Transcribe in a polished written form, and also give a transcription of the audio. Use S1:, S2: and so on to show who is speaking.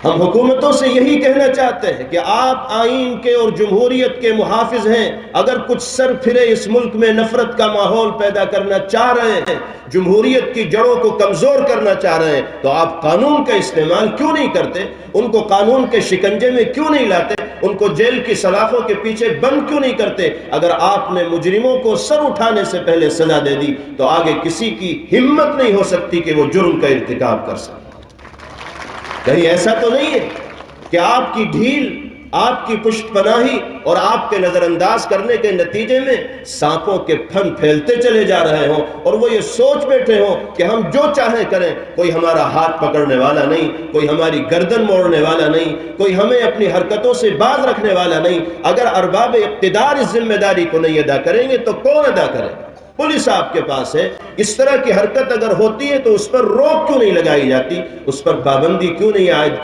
S1: ہم حکومتوں سے یہی کہنا چاہتے ہیں کہ آپ آئین کے اور جمہوریت کے محافظ ہیں. اگر کچھ سر پھرے اس ملک میں نفرت کا ماحول پیدا کرنا چاہ رہے ہیں، جمہوریت کی جڑوں کو کمزور کرنا چاہ رہے ہیں، تو آپ قانون کا استعمال کیوں نہیں کرتے؟ ان کو قانون کے شکنجے میں کیوں نہیں لاتے؟ ان کو جیل کی سلاخوں کے پیچھے بند کیوں نہیں کرتے؟ اگر آپ نے مجرموں کو سر اٹھانے سے پہلے سزا دے دی تو آگے کسی کی ہمت نہیں ہو سکتی کہ وہ جرم کا ارتکاب کر سکے. کہیں ایسا تو نہیں ہے کہ آپ کی ڈھیل، آپ کی پشت پناہی اور آپ کے نظر انداز کرنے کے نتیجے میں سانپوں کے پھن پھیلتے چلے جا رہے ہوں اور وہ یہ سوچ بیٹھے ہوں کہ ہم جو چاہیں کریں، کوئی ہمارا ہاتھ پکڑنے والا نہیں، کوئی ہماری گردن موڑنے والا نہیں، کوئی ہمیں اپنی حرکتوں سے باز رکھنے والا نہیں. اگر ارباب اقتدار اس ذمہ داری کو نہیں ادا کریں گے تو کون ادا کرے؟ پولیس آپ کے پاس ہے. اس طرح کی حرکت اگر ہوتی ہے تو اس پر روک کیوں نہیں لگائی جاتی؟ اس پر پابندی کیوں نہیں عائد کی